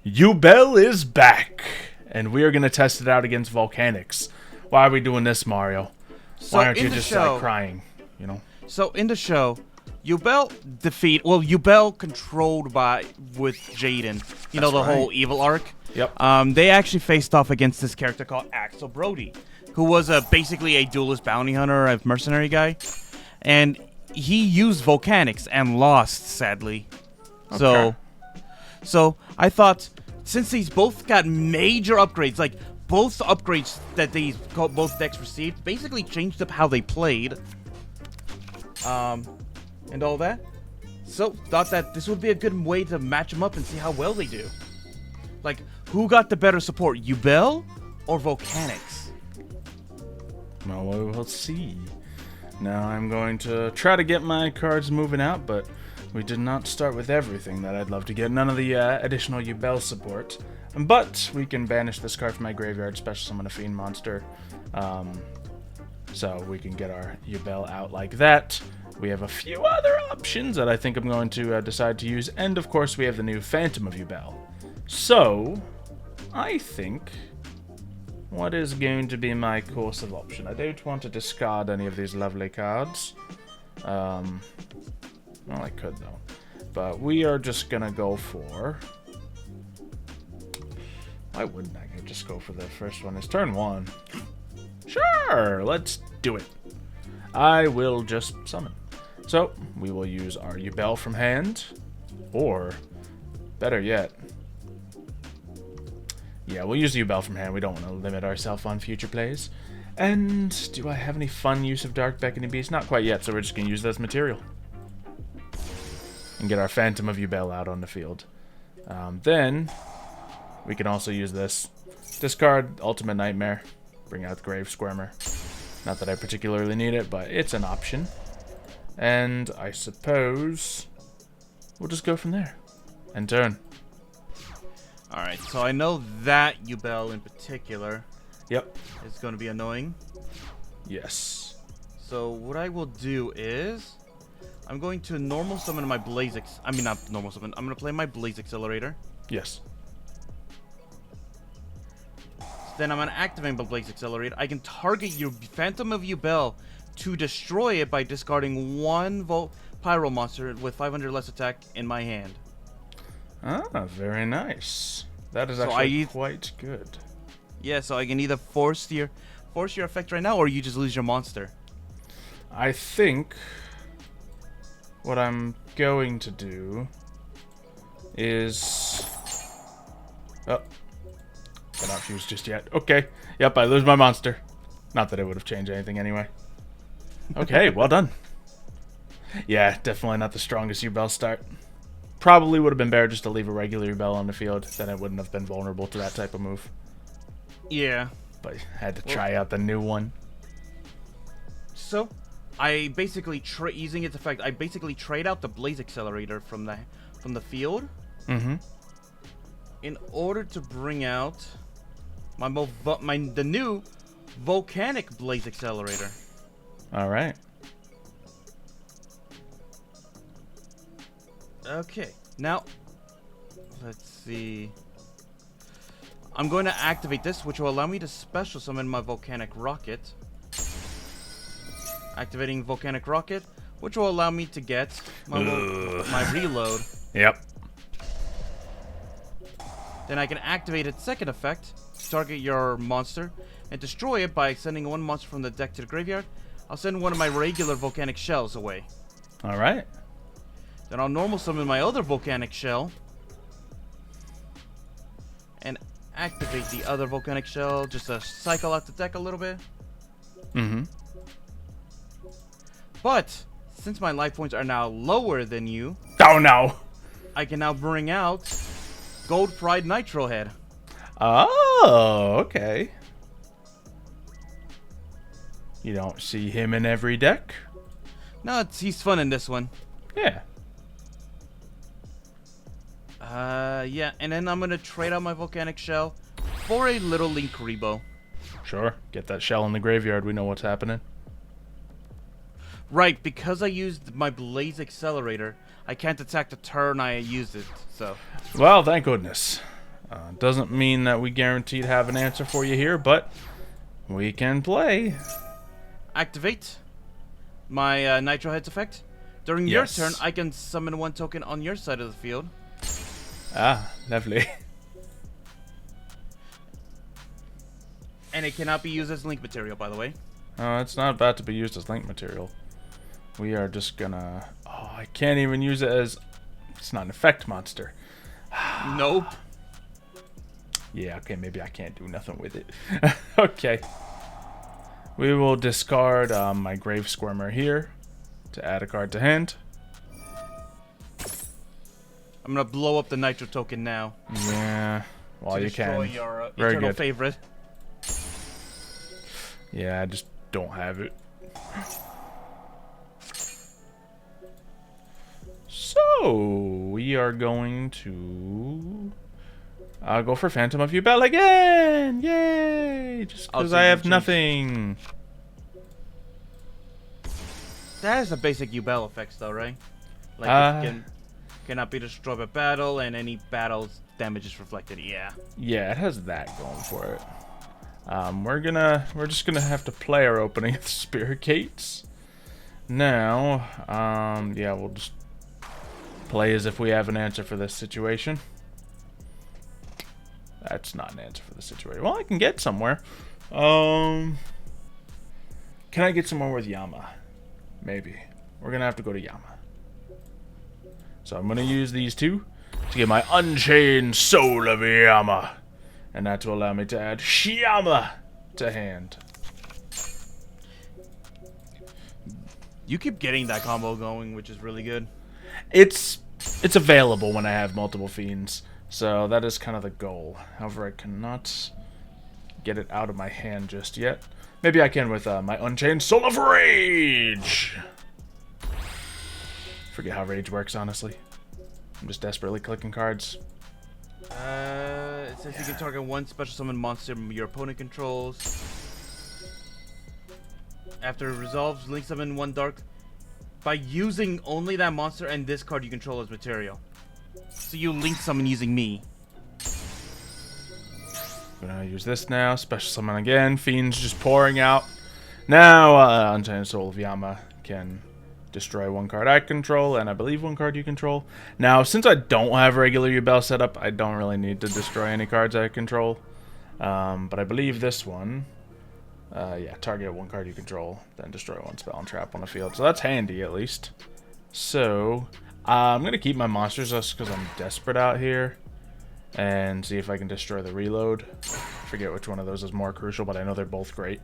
Yubel is back, and we are going to test it out against Volcanics. Why are we doing this, Mario? Why aren't you just crying, you know? So in the show, Yubel controlled with Jaden, the whole evil arc. Yep. They actually faced off against this character called Axel Brody, who was basically a duelist bounty hunter, a mercenary guy, and he used Volcanics and lost, sadly. Okay. So I thought, since these both got major upgrades, like both upgrades that both decks received, basically changed up how they played, and all that. So thought that this would be a good way to match them up and see how well they do. Like, who got the better support, Yubel or Volcanics? Well, we'll see. Now I'm going to try to get my cards moving out, but we did not start with everything that I'd love to get. None of the additional Yubel support. But we can banish this card from my graveyard, special summon a Fiend monster. So we can get our Yubel out like that. We have a few other options that I think I'm going to decide to use. And of course we have the new Phantom of Yubel. So, I think what is going to be my course of option? I don't want to discard any of these lovely cards. Well, I could, though. But we are just going to go for... Why wouldn't I just go for the first one? It's turn 1. Sure, let's do it. I will just summon. So, we will use our Yubel from hand. Or, better yet... Yeah, we'll use the Yubel from hand. We don't want to limit ourselves on future plays. And do I have any fun use of Dark Beckoning Beast? Not quite yet, so we're just going to use this material. And get our Phantom of Yubel out on the field. Then, we can also use this. Discard Ultimate Nightmare. Bring out the Grave Squirmer. Not that I particularly need it, but it's an option. And I suppose we'll just go from there. End turn. Alright, so I know that Yubel in particular Yep. is going to be annoying. Yes. So what I will do is, I'm going to normal summon my not normal summon, I'm going to play my Blaze Accelerator. Yes. Then I'm going to activate my Blaze Accelerator. I can target your Phantom of Yubel to destroy it by discarding one Pyro monster with 500 less attack in my hand. Ah, very nice. That is actually quite good. Yeah, so I can either force your effect right now, or you just lose your monster. I think what I'm going to do is... Oh. Cannot fuse just yet. Okay. Yep, I lose my monster. Not that it would have changed anything anyway. Okay, well done. Yeah, definitely not the strongest Yubel start. Probably would have been better just to leave a regular Yubel on the field. Then it wouldn't have been vulnerable to that type of move. Yeah. But had to try out the new one. So, I basically using its effect, I basically trade out the Blaze Accelerator from the field. Mm-hmm. In order to bring out the new Volcanic Blaze Accelerator. All right. Okay, now, let's see. I'm going to activate this, which will allow me to special summon my Volcanic Rocket. Activating Volcanic Rocket, which will allow me to get my reload. Yep. Then I can activate its second effect, target your monster, and destroy it by sending one monster from the deck to the graveyard. I'll send one of my regular Volcanic Shells away. All right. Then I'll normal summon my other Volcanic Shell. And activate the other Volcanic Shell just to cycle out the deck a little bit. Mm-hmm. But, since my life points are now lower than you... Oh, no! I can now bring out Gold Pride Nitro Head. Oh, okay. You don't see him in every deck? No, he's fun in this one. Yeah. Yeah, and then I'm gonna trade out my Volcanic Shell for a little Link Rebo. Sure. Get that shell in the graveyard. We know what's happening. Right, because I used my Blaze Accelerator, I can't attack the turn I used it, so... Well, thank goodness. Doesn't mean that we guaranteed have an answer for you here, but we can play. Activate my Nitro Heads effect. During your turn, I can summon 1 token on your side of the field. Ah, lovely. And it cannot be used as link material, by the way. Oh, it's not about to be used as link material. We are just gonna... Oh, I can't even use it as... It's not an effect monster. Nope. Yeah, okay, maybe I can't do nothing with it. Okay. We will discard my Grave Squirmer here to add a card to hand. I'm gonna blow up the Nitro token now. Yeah, well, you can. Destroy your Very eternal good. favorite. Yeah, I just don't have it. So, we are going to go for Phantom of Yubel again! Yay! Just because I have nothing. That is the basic Yubel effects, though, right? Like, it cannot be destroyed by battle, and any battle's damage is reflected. Yeah. Yeah, it has that going for it. We're just gonna have to play our opening of the Spirit Gates. Now, yeah, we'll just play as if we have an answer for this situation. That's not an answer for the situation. Well, I can get somewhere. Can I get somewhere with Yama? Maybe. We're gonna have to go to Yama. So I'm gonna use these two to get my Unchained Soul of Yama. And that will allow me to add Shyama to hand. You keep getting that combo going, which is really good. It's available when I have multiple fiends, so that is kind of the goal. However, I cannot get it out of my hand just yet. Maybe I can with my Unchained Soul of Rage. Forget how Rage works, honestly. I'm just desperately clicking cards. It says you can target 1 special summon monster your opponent controls. After it resolves, link summon 1 dark by using only that monster and this card you control as material. So you link summon using me. I'm gonna use this now. Special summon again. Fiends just pouring out. Now, Unchained Soul of Yama can destroy 1 card I control, and I believe 1 card you control. Now, since I don't have regular Yubel set up, I don't really need to destroy any cards I control. But I believe this one, yeah, target 1 card you control, then destroy 1 spell and trap on the field. So that's handy, at least. So, I'm going to keep my monsters just because I'm desperate out here, and see if I can destroy the reload. I forget which one of those is more crucial, but I know they're both great.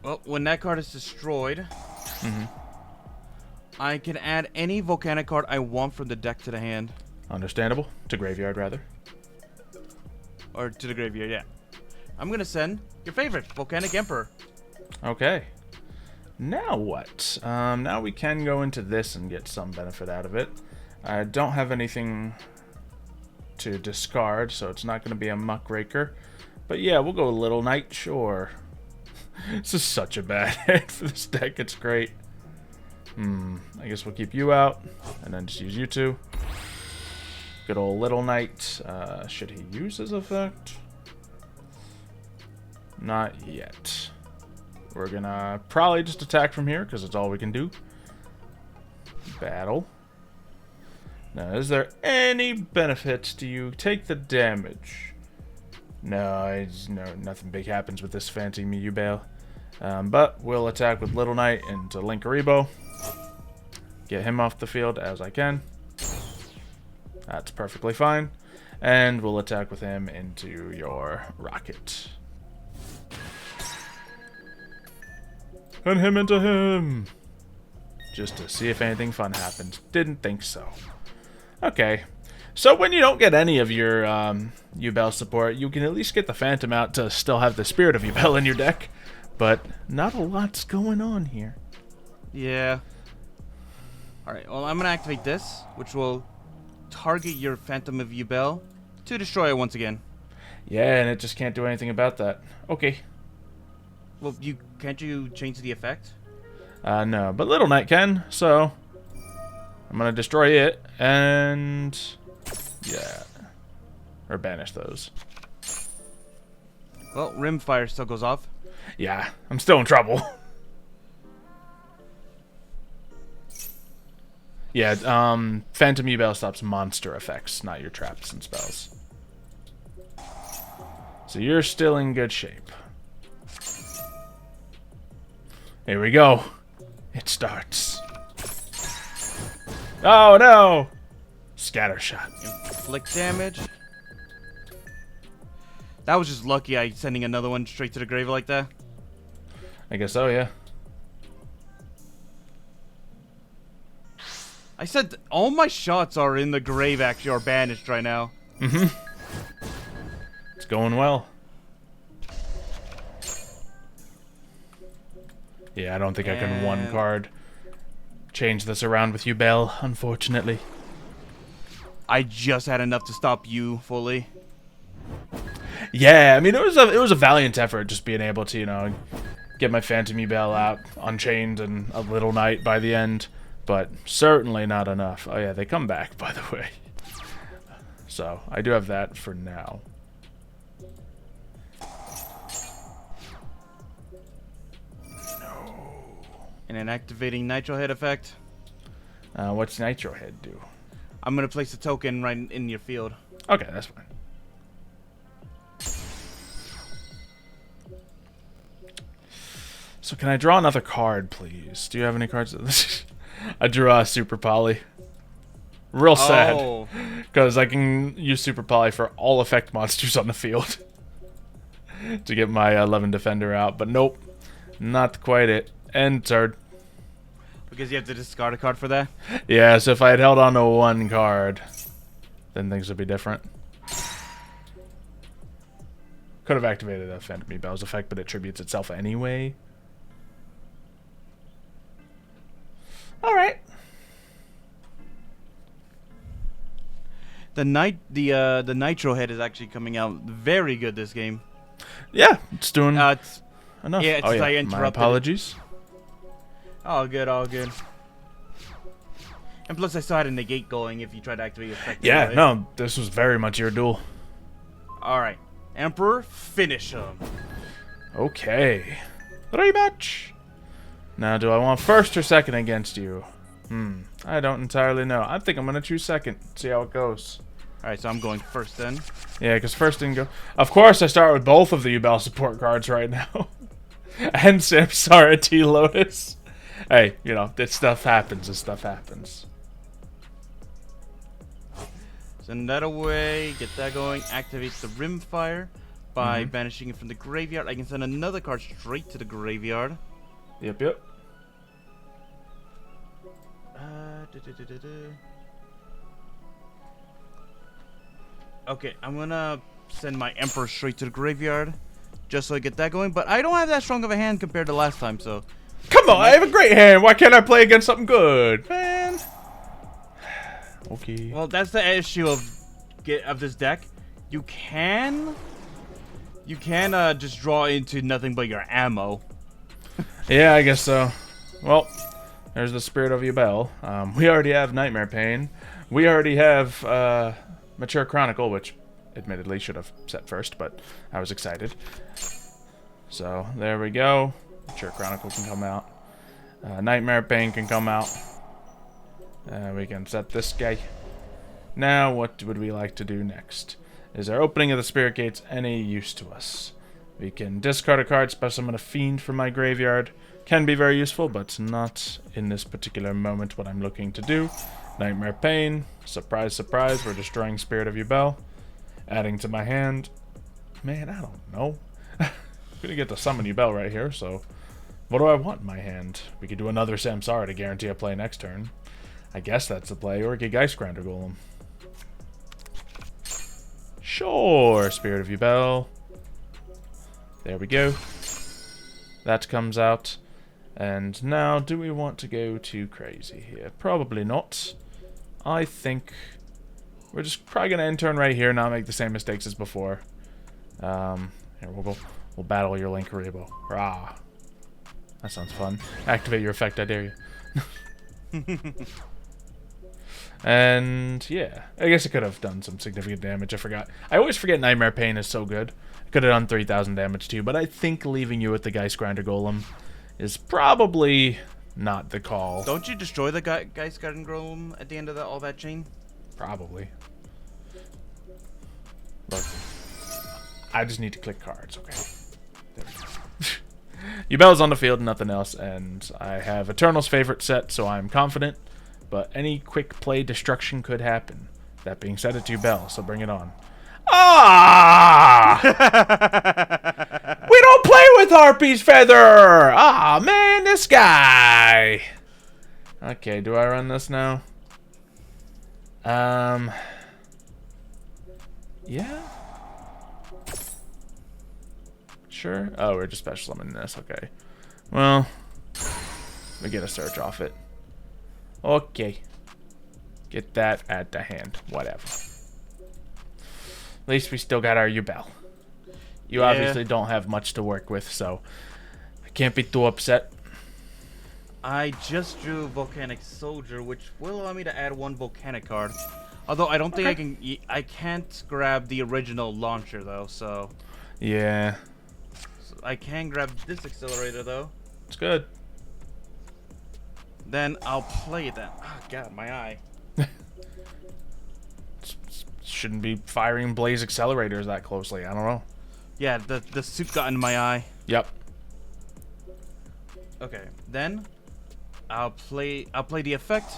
Well, when that card is destroyed, I can add any Volcanic card I want from the deck to the hand. Understandable. To graveyard, rather. Or to the graveyard, yeah. I'm going to send your favorite, Volcanic Emperor. Okay. Now what? Now we can go into this and get some benefit out of it. I don't have anything to discard, so it's not going to be a Muckraker. But yeah, we'll go Little Knight, sure. This is such a bad hand for this deck, it's great. I guess we'll keep you out, and then just use you two. Good old Little Knight. Should he use his effect? Not yet. We're gonna probably just attack from here, because it's all we can do. Battle. Now, is there any benefits to you? Take the damage. No, nothing big happens with this fancy Yubel. But we'll attack with Little Knight into Linkaribo. Get him off the field as I can. That's perfectly fine. And we'll attack with him into your Rocket. And him into him! Just to see if anything fun happens. Didn't think so. Okay. So when you don't get any of your Yubel support, you can at least get the Phantom out to still have the Spirit of Yubel in your deck. But not a lot's going on here. Yeah. Alright, well, I'm going to activate this, which will target your Phantom of Yubel to destroy it once again. Yeah, and it just can't do anything about that. Okay. Well, can't you change the effect? No, but Little Knight can, so I'm going to destroy it, and yeah. Or banish those. Well, Rimfire still goes off. Yeah, I'm still in trouble. Yeah, Phantom Yubel stops monster effects, not your traps and spells. So you're still in good shape. Here we go. It starts. Oh no! Scatter shot. Inflict damage. That was just lucky I sending another one straight to the grave like that. I guess so, yeah. I said all my shots are in the grave actually, are banished right now. Mm-hmm. It's going well. Yeah, I don't think I can one card change this around with Yubel, unfortunately. I just had enough to stop you fully. Yeah, I mean it was a valiant effort just being able to, you know, get my Phantom Yubel out unchained and a little night by the end, but certainly not enough. Oh yeah, they come back, by the way. So I do have that for now. And an activating Nitro Head effect. What's Nitro Head do? I'm gonna place a token right in your field. Okay, that's fine. So can I draw another card, please? Do you have any cards? I drew a Super Poly. Real sad. Because I can use Super Poly for all effect monsters on the field. To get my 11 Defender out. But nope. Not quite it. End turn. Because you have to discard a card for that? Yeah, so if I had held on to one card, then things would be different. Could have activated a Phantom Yubel's effect, but it tributes itself anyway. Alright. The Nitro Head is actually coming out very good this game. Yeah, it's doing it's, enough. Yeah, it's I interrupted. My apologies. All good, all good. And plus I still had a negate going if you tried to activate your effect. Yeah, right? no, this was very much your duel. Alright. Emperor, finish him. Okay. Rematch. Now, do I want first or second against you? I don't entirely know. I think I'm going to choose second. See how it goes. Alright, so I'm going first then. Yeah, because first didn't go. Of course, I start with both of the Yubel support cards right now. And Samsara T Lotus. Hey, you know, this stuff happens. This stuff happens. Send that away. Get that going. Activate the Rimfire by banishing it from the graveyard. I can send another card straight to the graveyard. Yep, yep. Okay, I'm gonna send my Emperor straight to the graveyard, just so I get that going. But I don't have that strong of a hand compared to last time, so. Come on, I have a great hand. Why can't I play against something good, man? Okay. Well, that's the issue of this deck. You can just draw into nothing but your ammo. Yeah, I guess so. Well, there's the Spirit of Yubel. We already have Nightmare Pain. We already have Mature Chronicle, which admittedly should have set first, but I was excited. So there we go. Mature Chronicle can come out. Nightmare Pain can come out. We can set this guy. Now, what would we like to do next? Is our opening of the Spirit Gates any use to us? We can discard a card, special summon a Fiend from my graveyard. Can be very useful, but not in this particular moment what I'm looking to do. Nightmare Pain. Surprise, surprise, we're destroying Spirit of Yubel. Adding to my hand. Man, I don't know. I'm gonna get to summon Yubel right here, so... What do I want in my hand? We could do another Samsara to guarantee a play next turn. I guess that's the play, or get Geist Grinder Golem. Sure, Spirit of Yubel. There we go. That comes out. And now, do we want to go too crazy here? Probably not. I think we're just probably going to end turn right here, not make the same mistakes as before. Here, we'll battle your Linkuriboh. Rah. That sounds fun. Activate your effect, I dare you. And yeah, I guess it could have done some significant damage. I forgot. I always forget Nightmare Pain is so good. It could have done 3,000 damage too, but I think leaving you with the Geist Grinder Golem is probably not the call. Don't you destroy the Geist Grinder Golem at the end of all that chain? Probably. Look, I just need to click cards, okay? There we go. Yubel's on the field, nothing else, and I have Eternal's favorite set, so I'm confident. But any quick play destruction could happen. That being said, it's Yubel, so bring it on. Ah! We don't play with Harpy's Feather! Ah, man, this guy! Okay, do I run this now? Yeah? Sure? Oh, we're just special summoning this, okay. Well, we get a search off it. Okay. Get that at the hand. Whatever. At least we still got our Yubel. You obviously don't have much to work with, so I can't be too upset. I just drew Volcanic Soldier, which will allow me to add 1 Volcanic card. Although I don't think I can. I can't grab the original launcher though, so. Yeah. So I can grab this accelerator though. It's good. Then I'll play that. Oh god, my eye. Shouldn't be firing Blaze accelerators that closely. I don't know. Yeah, the suit got in my eye. Yep. Okay, then I'll play the effect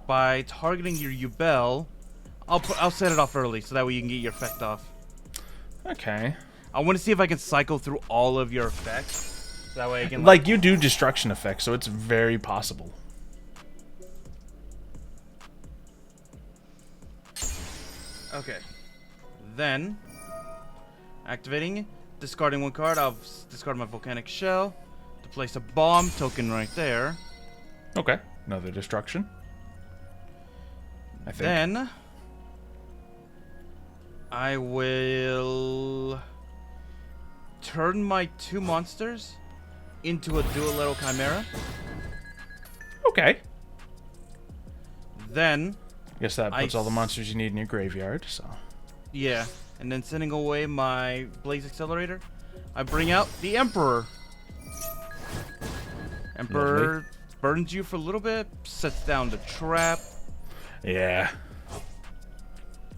by targeting your Yubel. I'll set it off early so that way you can get your effect off. Okay. I want to see if I can cycle through all of your effects. So that way I can like you do destruction effects, so it's very possible. Okay. Then activating, discarding 1 card. I'll discard my Volcanic Shell to place a bomb token right there. Okay. Another destruction. I think. Then I will turn my 2 monsters into a Duel Chimera. Okay. Then Guess that puts all the monsters you need in your graveyard, so. Yeah, and then sending away my Blaze Accelerator, I bring out the Emperor. Emperor Lovely. burns you for a little bit, sets down the trap. Yeah.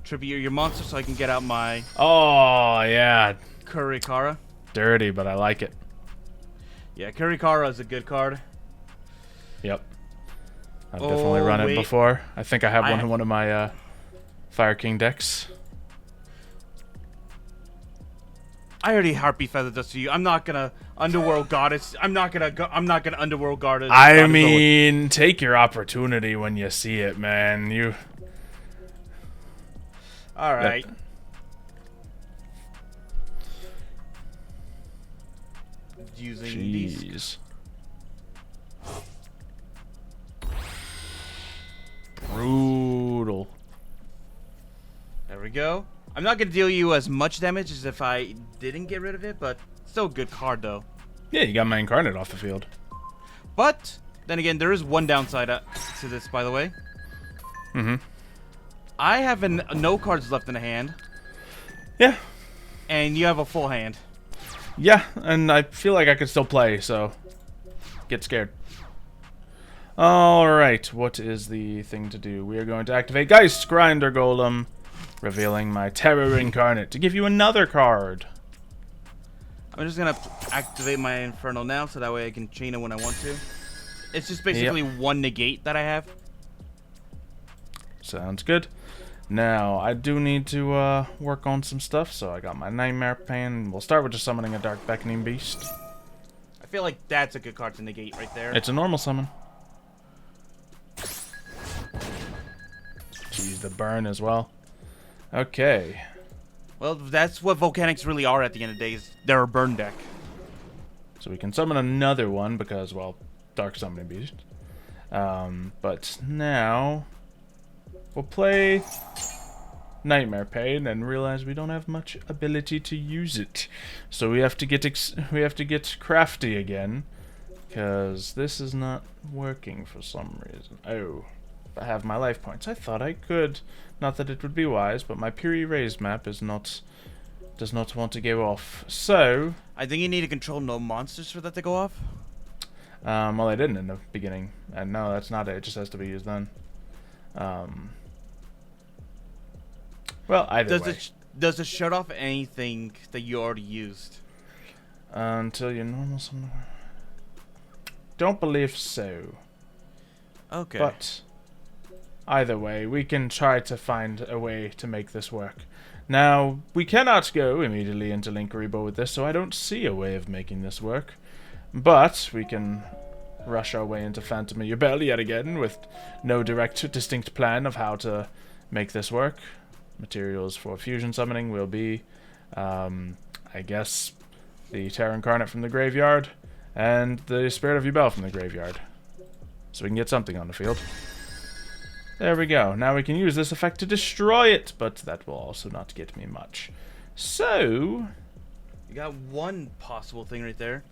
Tribute your monster so I can get out my Oh, yeah. Kurikara. Dirty, but I like it. Yeah, Kurikara is a good card. Yep. I've definitely run it before. I think I have one in one of my Fire King decks. I already Harpy Feathered this to you. I'm not gonna Underworld Goddess. I'm not gonna Underworld Goddess. I mean, take your opportunity when you see it, man. You. All right. Using these. Jeez. Brutal. There we go. I'm not gonna deal you as much damage as if I didn't get rid of it, but still a good card though. Yeah, you got my Incarnate off the field. But then again, there is one downside to this, by the way. Mm-hmm. I have no cards left in the hand. Yeah. And you have a full hand. Yeah, and I feel like I could still play, so get scared. Alright, what is the thing to do? We are going to activate Geist Grinder Golem, revealing my Terror Incarnate to give you another card. I'm just going to activate my Inferno now, so that way I can chain it when I want to. It's just basically one negate that I have. Sounds good. Now, I do need to work on some stuff, so I got my Nightmare Pain. We'll start with just summoning a Dark Beckoning Beast. I feel like that's a good card to negate right there. It's a normal summon. Jeez, the burn as well. Okay. Well, that's what Volcanics really are at the end of the day, is they're a burn deck. So we can summon another one because, well, Dark Summoning Beast. But now we'll play Nightmare Pain and realize we don't have much ability to use it. So we have to get crafty again, because this is not working for some reason. Oh. I have my life points. I thought I could. Not that it would be wise, but my pure erased map does not want to go off. So I think you need to control no monsters for that to go off. well, I didn't in the beginning, and no, that's not it. It just has to be used then. Well, either way. Does it shut off anything that you already used? Until your normal summon. Don't believe so. Okay. But either way, we can try to find a way to make this work. Now, we cannot go immediately into Linkaribo with this, so I don't see a way of making this work. But we can rush our way into Phantom of Yubel yet again with no direct, distinct plan of how to make this work. Materials for fusion summoning will be, I guess, the Terra Incarnate from the graveyard and the Spirit of Yubel from the graveyard. So we can get something on the field. There we go. Now we can use this effect to destroy it, but that will also not get me much. So you got one possible thing right there.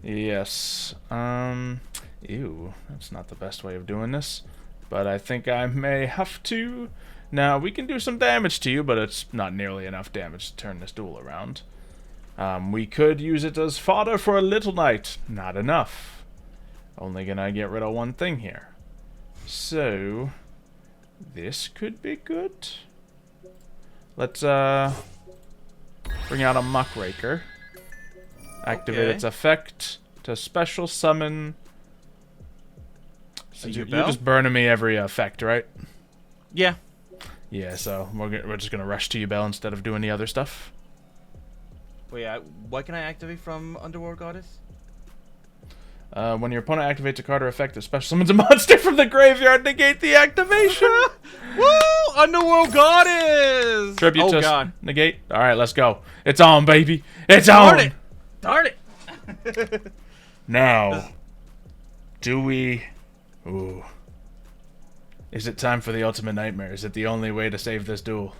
Yes. Ew, that's not the best way of doing this, but I think I may have to. Now, we can do some damage to you, but it's not nearly enough damage to turn this duel around. We could use it as fodder for a Little Knight. Not enough. Only gonna get rid of one thing here. So, this could be good. Let's, bring out a Muckraker. Activate its effect to special summon. So you're just burning me every effect, right? Yeah. Yeah, so we're just gonna rush to Yubel instead of doing the other stuff. Wait, what can I activate from Underworld Goddess? When your opponent activates a card or effect that special summons a monster from the graveyard, negate the activation. Woo! Underworld Goddess! Tribute to God. Negate. All right, let's go. It's on, baby. It's on. Darn it! Now, do we... Ooh. Is it time for the ultimate nightmare? Is it the only way to save this duel?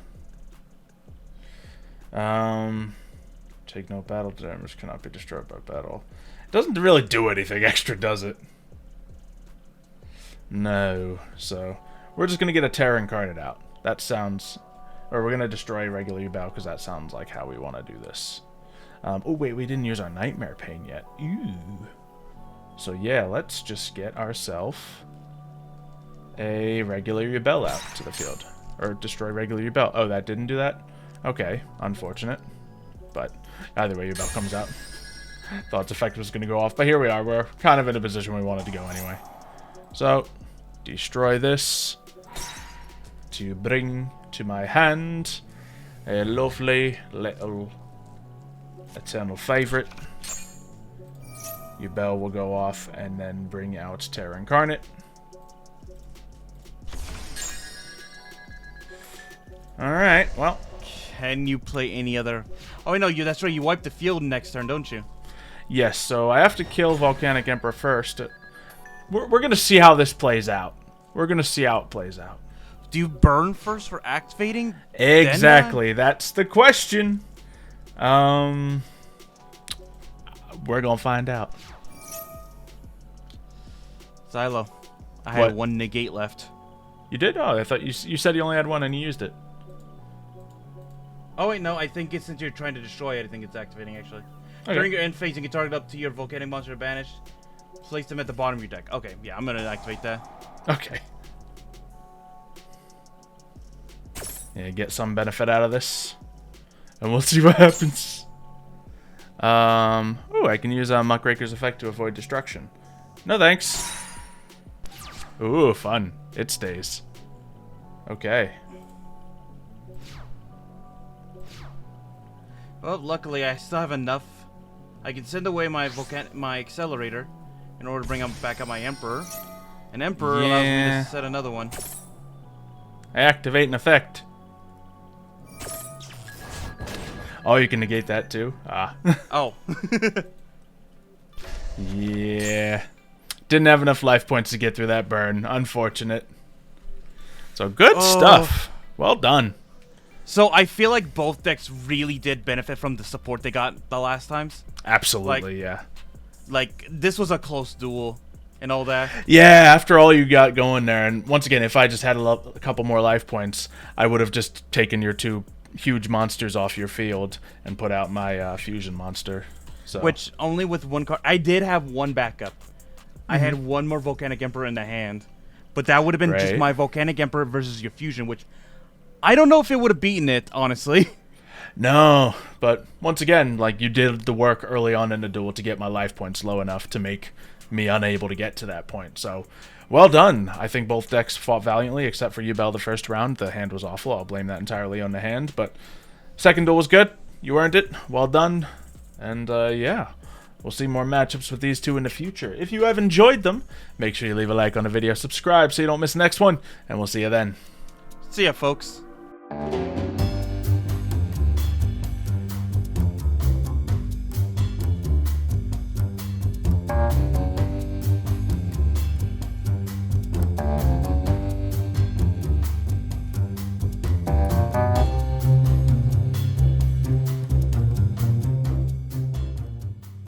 Take no battle damage, cannot be destroyed by battle. It doesn't really do anything extra, does it? No. So, we're just going to get a Terra Incarnate out. That sounds... Or we're going to destroy regular Yubel, because that sounds like how we want to do this. Oh, wait, we didn't use our Nightmare Pain yet. Ew. So, yeah, let's just get ourselves a regular Yubel out to the field. Or destroy regular Yubel. Oh, that didn't do that? Okay, unfortunate. But either way, Yubel comes out. Thought its effect was going to go off, but here we are. We're kind of in a position we wanted to go anyway. So, destroy this to bring to my hand a lovely little eternal favorite. Yubel will go off and then bring out Terra Incarnate. Alright, well. Can you play any other... Oh, wait, no, that's right. You wipe the field next turn, don't you? Yes, so I have to kill Volcanic Emperor first. We're going to see how this plays out. We're going to see how it plays out. Do you burn first for activating? Exactly. That's the question. We're going to find out. Xylo, I had one negate left. You did? Oh, I thought you said you only had one and you used it. Oh, wait, no. I think it's since you're trying to destroy it, I think it's activating, actually. Okay. During your end phase, you can target up to your Volcanic monster banished. Place them at the bottom of your deck. Okay, yeah, I'm going to activate that. Okay. Yeah, get some benefit out of this. And we'll see what happens. Oh, I can use Muckraker's effect to avoid destruction. No thanks. Ooh, fun. It stays. Okay. Well, luckily, I still have enough. I can send away my accelerator in order to bring back up my Emperor. An Emperor allows me to set another one. I activate an effect. Oh, you can negate that too? Ah. Oh. Yeah. Didn't have enough life points to get through that burn. Unfortunate. So good stuff. Well done. So I feel like both decks really did benefit from the support they got the last times. Absolutely, yeah. Like, this was a close duel. and all that. Yeah, after all you got going there, and once again, if I just had a couple more life points, I would have just taken your 2 huge monsters off your field and put out my fusion monster. So. Which, only with 1 card. I did have 1 backup. I had 1 more Volcanic Emperor in the hand. But that would have been just my Volcanic Emperor versus your fusion, which I don't know if it would have beaten it, honestly. No, but once again, like, you did the work early on in the duel to get my life points low enough to make me unable to get to that point. So, well done. I think both decks fought valiantly, except for Yubel the first round. The hand was awful. I'll blame that entirely on the hand. But second duel was good. You earned it. Well done. And, yeah. We'll see more matchups with these 2 in the future. If you have enjoyed them, make sure you leave a like on the video, subscribe so you don't miss the next one, and we'll see you then. See ya, folks.